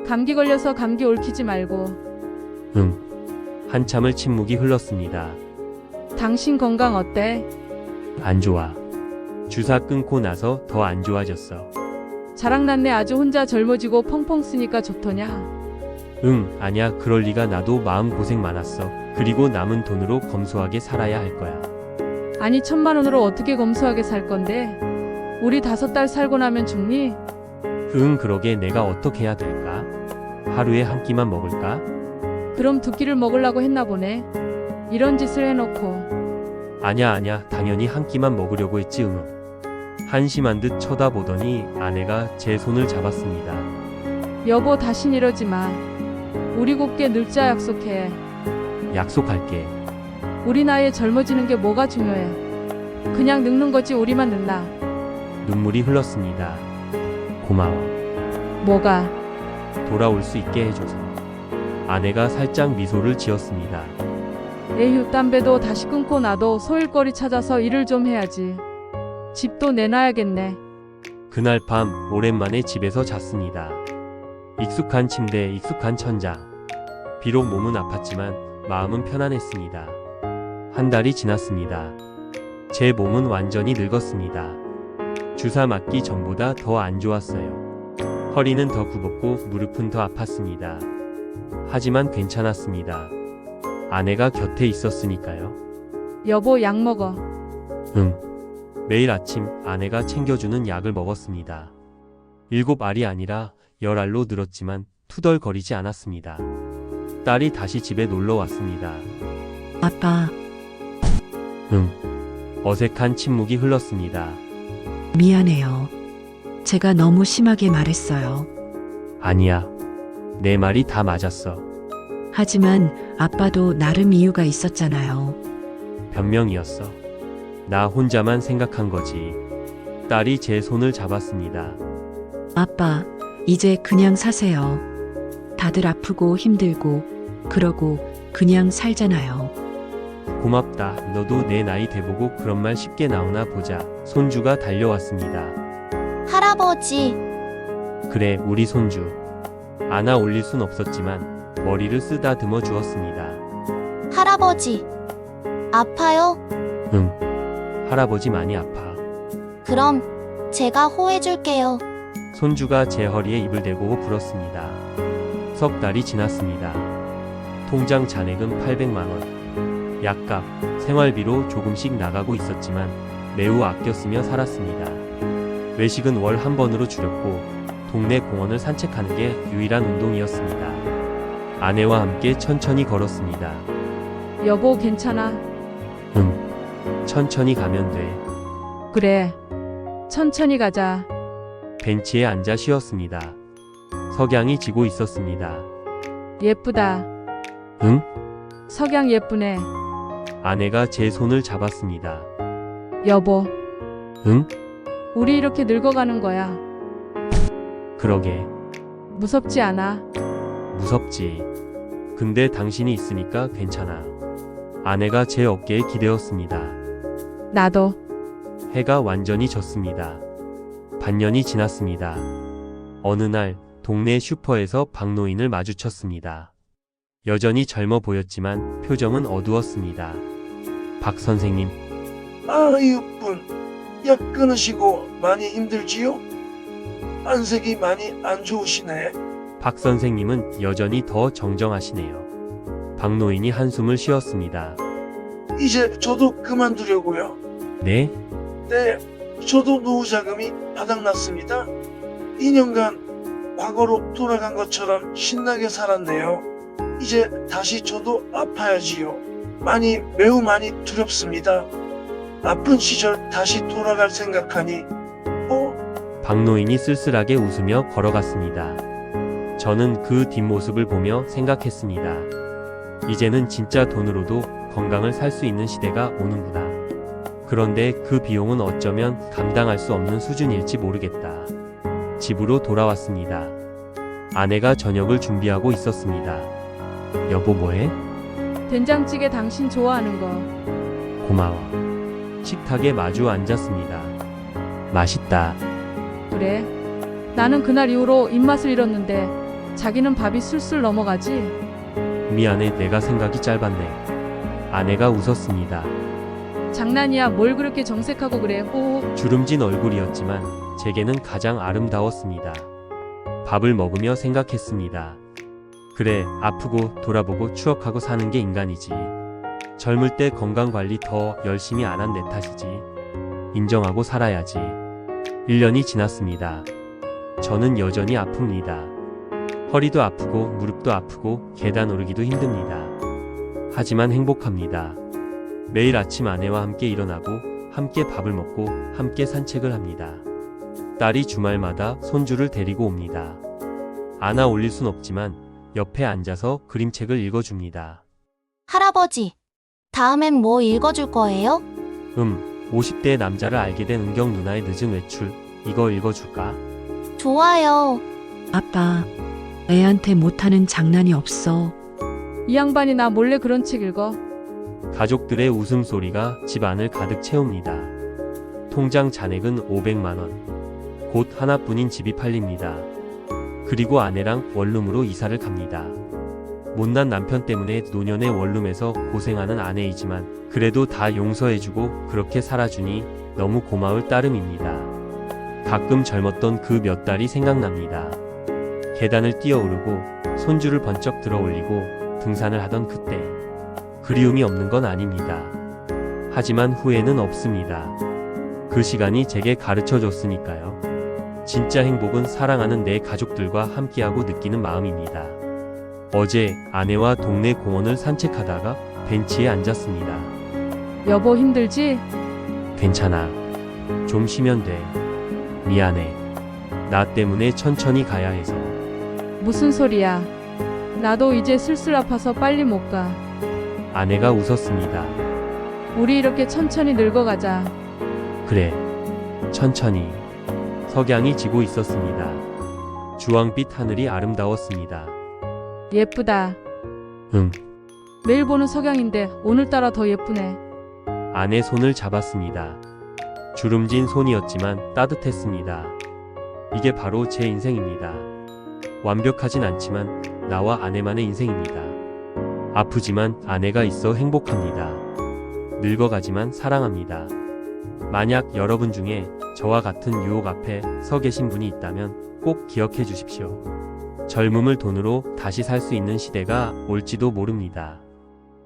감기 걸려서 감기 옮기지 말고. 한참을 침묵이 흘렀습니다. 당신 건강 어때? 안 좋아. 주사 끊고 나서 더 안 좋아졌어. 자랑났네. 아주 혼자 젊어지고 펑펑 쓰니까 좋더냐? 아니야. 그럴 리가. 나도 마음 고생 많았어. 그리고 남은 돈으로 검소하게 살아야 할 거야. 아니 1,000만 원으로 어떻게 검소하게 살 건데? 우리 5달 살고 나면 죽니? 응, 그러게 내가 어떻게 해야 될까? 하루에 한 끼만 먹을까? 그럼 2끼를 먹으려고 했나 보네. 이런 짓을 해놓고. 아냐, 당연히 한 끼만 먹으려고 했지, 응. 한심한 듯 쳐다보더니 아내가 제 손을 잡았습니다. 여보, 다신 이러지 마. 우리 곱게 늙자 약속해. 약속할게. 우리 나이에 젊어지는 게 뭐가 중요해. 그냥 늙는 거지, 우리만 늙나. 눈물이 흘렀습니다. 고마워. 뭐가? 돌아올 수 있게 해줘서. 아내가 살짝 미소를 지었습니다. 에휴, 담배도 다시 끊고 나도 소일거리 찾아서 일을 좀 해야지. 집도 내놔야겠네. 그날 밤 오랜만에 집에서 잤습니다. 익숙한 침대, 익숙한 천장. 비록 몸은 아팠지만 마음은 편안했습니다. 한 달이 지났습니다. 제 몸은 완전히 늙었습니다. 주사 맞기 전보다 더 안 좋았어요. 허리는 더 굽었고 무릎은 더 아팠습니다. 하지만 괜찮았습니다. 아내가 곁에 있었으니까요. 여보, 약 먹어. 응. 매일 아침 아내가 챙겨주는 약을 먹었습니다. 7알이 아니라 10알로 늘었지만 투덜거리지 않았습니다. 딸이 다시 집에 놀러 왔습니다. 아빠, 응. 어색한 침묵이 흘렀습니다. 미안해요. 제가 너무 심하게 말했어요. 아니야. 내 말이 다 맞았어. 하지만 아빠도 나름 이유가 있었잖아요. 변명이었어. 나 혼자만 생각한 거지. 딸이 제 손을 잡았습니다. 아빠, 이제 그냥 사세요. 다들 아프고 힘들고, 그러고 그냥 살잖아요. 고맙다. 너도 내 나이 돼보고 그런 말 쉽게 나오나 보자. 손주가 달려왔습니다. 할아버지, 그래, 우리 손주. 안아 올릴 순 없었지만 머리를 쓰다듬어 주었습니다. 할아버지. 아파요? 응. 할아버지 많이 아파. 그럼 제가 호해줄게요. 손주가 제 허리에 입을 대고 불었습니다. 석 달이 지났습니다. 통장 잔액은 800만 원. 약값, 생활비로 조금씩 나가고 있었지만 매우 아껴 쓰며 살았습니다. 외식은 월 한 번으로 줄였고 동네 공원을 산책하는 게 유일한 운동이었습니다. 아내와 함께 천천히 걸었습니다. 여보, 괜찮아. 응. 천천히 가면 돼. 그래. 천천히 가자. 벤치에 앉아 쉬었습니다. 석양이 지고 있었습니다. 예쁘다. 응? 석양 예쁘네. 아내가 제 손을 잡았습니다. 여보, 응? 우리 이렇게 늙어가는 거야. 그러게. 무섭지 않아? 무섭지. 근데 당신이 있으니까 괜찮아. 아내가 제 어깨에 기대었습니다. 나도. 해가 완전히 졌습니다. 반년이 지났습니다. 어느 날 동네 슈퍼에서 박노인을 마주쳤습니다. 여전히 젊어 보였지만 표정은 어두웠습니다. 박 선생님, 이웃분, 약 끊으시고 많이 힘들지요? 안색이 많이 안 좋으시네. 박 선생님은 여전히 더 정정하시네요. 박노인이 한숨을 쉬었습니다. 이제 저도 그만두려고요. 네? 네, 저도 노후 자금이 바닥났습니다. 2년간 과거로 돌아간 것처럼 신나게 살았네요. 이제 다시 저도 아파야지요. 매우 많이 두렵습니다. 아픈 시절 다시 돌아갈 생각하니, 박노인이 쓸쓸하게 웃으며 걸어갔습니다. 저는 그 뒷모습을 보며 생각했습니다. 이제는 진짜 돈으로도 건강을 살 수 있는 시대가 오는구나. 그런데 그 비용은 어쩌면 감당할 수 없는 수준일지 모르겠다. 집으로 돌아왔습니다. 아내가 저녁을 준비하고 있었습니다. 여보, 뭐해? 된장찌개 당신 좋아하는 거. 고마워. 식탁에 마주 앉았습니다. 맛있다. 그래. 나는 그날 이후로 입맛을 잃었는데 자기는 밥이 술술 넘어가지. 미안해, 내가 생각이 짧았네. 아내가 웃었습니다. 장난이야, 뭘 그렇게 정색하고 그래. 호호. 주름진 얼굴이었지만 제게는 가장 아름다웠습니다. 밥을 먹으며 생각했습니다. 그래, 아프고 돌아보고 추억하고 사는 게 인간이지. 젊을 때 건강관리 더 열심히 안 한 내 탓이지. 인정하고 살아야지. 1년이 지났습니다. 저는 여전히 아픕니다. 허리도 아프고 무릎도 아프고 계단 오르기도 힘듭니다. 하지만 행복합니다. 매일 아침 아내와 함께 일어나고 함께 밥을 먹고 함께 산책을 합니다. 딸이 주말마다 손주를 데리고 옵니다. 안아 올릴 순 없지만 옆에 앉아서 그림책을 읽어줍니다. 할아버지, 다음엔 뭐 읽어줄 거예요? 50대의 남자를 알게 된 은경 누나의 늦은 외출. 이거 읽어줄까? 좋아요. 아빠, 애한테 못하는 장난이 없어. 이 양반이 나 몰래 그런 책 읽어. 가족들의 웃음소리가 집 안을 가득 채웁니다. 통장 잔액은 500만 원. 곧 하나뿐인 집이 팔립니다. 그리고 아내랑 원룸으로 이사를 갑니다. 못난 남편 때문에 노년의 원룸에서 고생하는 아내이지만 그래도 다 용서해주고 그렇게 살아주니 너무 고마울 따름입니다. 가끔 젊었던 그 몇 달이 생각납니다. 계단을 뛰어오르고 손주를 번쩍 들어 올리고 등산을 하던 그때. 그리움이 없는 건 아닙니다. 하지만 후회는 없습니다. 그 시간이 제게 가르쳐 줬으니까요. 진짜 행복은 사랑하는 내 가족들과 함께하고 느끼는 마음입니다. 어제 아내와 동네 공원을 산책하다가 벤치에 앉았습니다. 여보 힘들지? 괜찮아. 좀 쉬면 돼. 미안해. 나 때문에 천천히 가야 해서. 무슨 소리야. 나도 이제 슬슬 아파서 빨리 못 가. 아내가 웃었습니다. 우리 이렇게 천천히 늙어가자. 그래. 천천히. 석양이 지고 있었습니다. 주황빛 하늘이 아름다웠습니다. 예쁘다. 응. 매일 보는 석양인데 오늘따라 더 예쁘네. 아내 손을 잡았습니다. 주름진 손이었지만 따뜻했습니다. 이게 바로 제 인생입니다. 완벽하진 않지만 나와 아내만의 인생입니다. 아프지만 아내가 있어 행복합니다. 늙어가지만 사랑합니다. 만약 여러분 중에 저와 같은 유혹 앞에 서 계신 분이 있다면 꼭 기억해 주십시오. 젊음을 돈으로 다시 살 수 있는 시대가 올지도 모릅니다.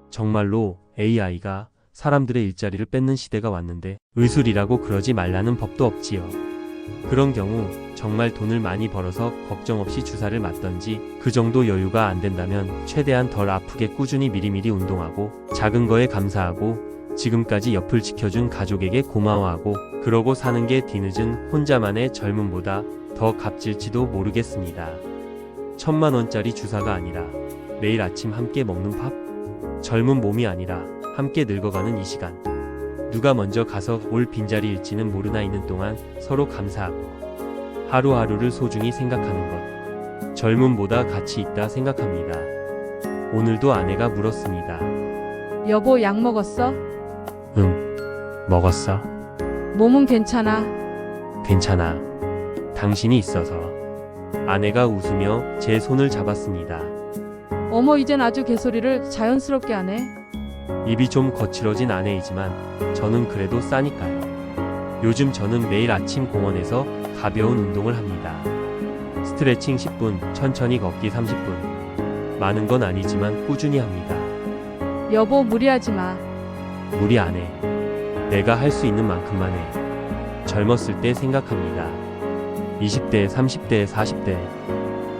정말로 AI가 사람들의 일자리를 뺏는 시대가 왔는데 의술이라고 그러지 말라는 법도 없지요. 그런 경우 정말 돈을 많이 벌어서 걱정 없이 주사를 맞던지 그 정도 여유가 안 된다면 최대한 덜 아프게 꾸준히 미리미리 운동하고 작은 거에 감사하고 지금까지 옆을 지켜준 가족에게 고마워하고 그러고 사는 게 뒤늦은 혼자만의 젊음보다 더 값질지도 모르겠습니다. 1000만원짜리 주사가 아니라 매일 아침 함께 먹는 밥? 젊은 몸이 아니라 함께 늙어가는 이 시간. 누가 먼저 가서 올 빈자리일지는 모르나 있는 동안 서로 감사하고 하루하루를 소중히 생각하는 것. 젊음보다 가치 있다 생각합니다. 오늘도 아내가 물었습니다. 여보 약 먹었어? 응. 먹었어? 몸은 괜찮아? 괜찮아. 당신이 있어서. 아내가 웃으며 제 손을 잡았습니다. 어머 이젠 아주 개소리를 자연스럽게 하네. 입이 좀 거칠어진 아내이지만 저는 그래도 싸니까요. 요즘 저는 매일 아침 공원에서 가벼운 운동을 합니다. 스트레칭 10분, 천천히 걷기 30분. 많은 건 아니지만 꾸준히 합니다. 여보 무리하지 마. 무리 안 해. 내가 할 수 있는 만큼만 해. 젊었을 때 생각합니다. 20대, 30대, 40대.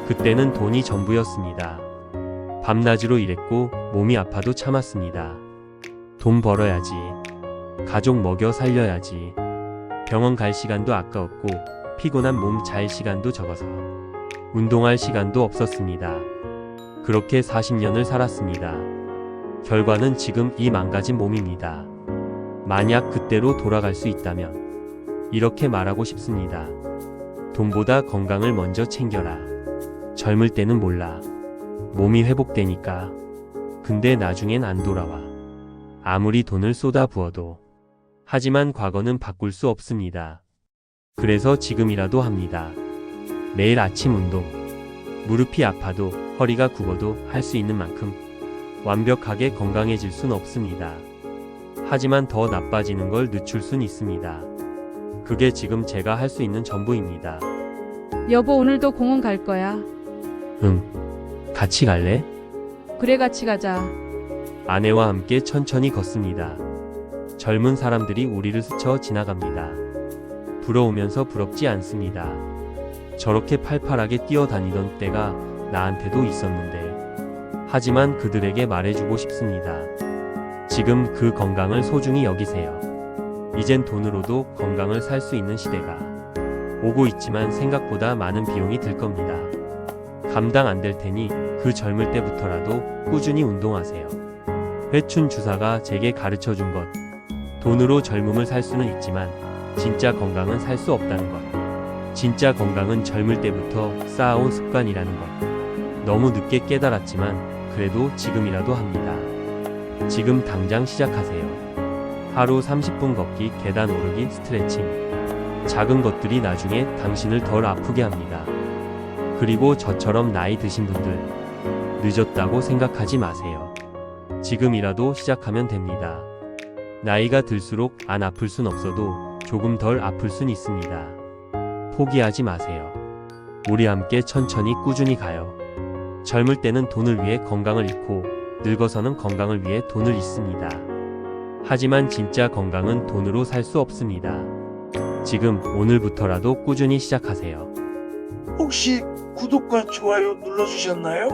그때는 돈이 전부였습니다. 밤낮으로 일했고 몸이 아파도 참았습니다. 돈 벌어야지. 가족 먹여 살려야지. 병원 갈 시간도 아까웠고 피곤한 몸 잘 시간도 적어서 운동할 시간도 없었습니다. 그렇게 40년을 살았습니다. 결과는 지금 이 망가진 몸입니다. 만약 그때로 돌아갈 수 있다면 이렇게 말하고 싶습니다. 돈보다 건강을 먼저 챙겨라. 젊을 때는 몰라. 몸이 회복되니까. 근데 나중엔 안 돌아와. 아무리 돈을 쏟아부어도. 하지만 과거는 바꿀 수 없습니다. 그래서 지금이라도 합니다. 매일 아침 운동. 무릎이 아파도 허리가 굽어도 할 수 있는 만큼 완벽하게 건강해질 순 없습니다. 하지만 더 나빠지는 걸 늦출 순 있습니다. 그게 지금 제가 할 수 있는 전부입니다. 여보 오늘도 공원 갈 거야. 응. 같이 갈래? 그래 같이 가자. 아내와 함께 천천히 걷습니다. 젊은 사람들이 우리를 스쳐 지나갑니다. 부러우면서 부럽지 않습니다. 저렇게 팔팔하게 뛰어다니던 때가 나한테도 있었는데. 하지만 그들에게 말해주고 싶습니다. 지금 그 건강을 소중히 여기세요. 이젠 돈으로도 건강을 살 수 있는 시대가 오고 있지만 생각보다 많은 비용이 들 겁니다. 감당 안 될 테니 그 젊을 때부터라도 꾸준히 운동하세요. 회춘 주사가 제게 가르쳐 준 것. 돈으로 젊음을 살 수는 있지만 진짜 건강은 살 수 없다는 것. 진짜 건강은 젊을 때부터 쌓아온 습관이라는 것. 너무 늦게 깨달았지만 그래도 지금이라도 합니다. 지금 당장 시작하세요. 하루 30분 걷기, 계단 오르기, 스트레칭. 작은 것들이 나중에 당신을 덜 아프게 합니다. 그리고 저처럼 나이 드신 분들, 늦었다고 생각하지 마세요. 지금이라도 시작하면 됩니다. 나이가 들수록 안 아플 순 없어도 조금 덜 아플 순 있습니다. 포기하지 마세요. 우리 함께 천천히 꾸준히 가요. 젊을 때는 돈을 위해 건강을 잃고 늙어서는 건강을 위해 돈을 잃습니다. 하지만 진짜 건강은 돈으로 살 수 없습니다. 지금 오늘부터라도 꾸준히 시작하세요. 혹시 구독과 좋아요 눌러주셨나요?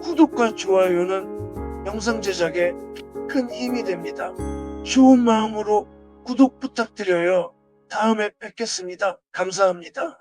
구독과 좋아요는 영상 제작에 큰 힘이 됩니다. 좋은 마음으로 구독 부탁드려요. 다음에 뵙겠습니다. 감사합니다.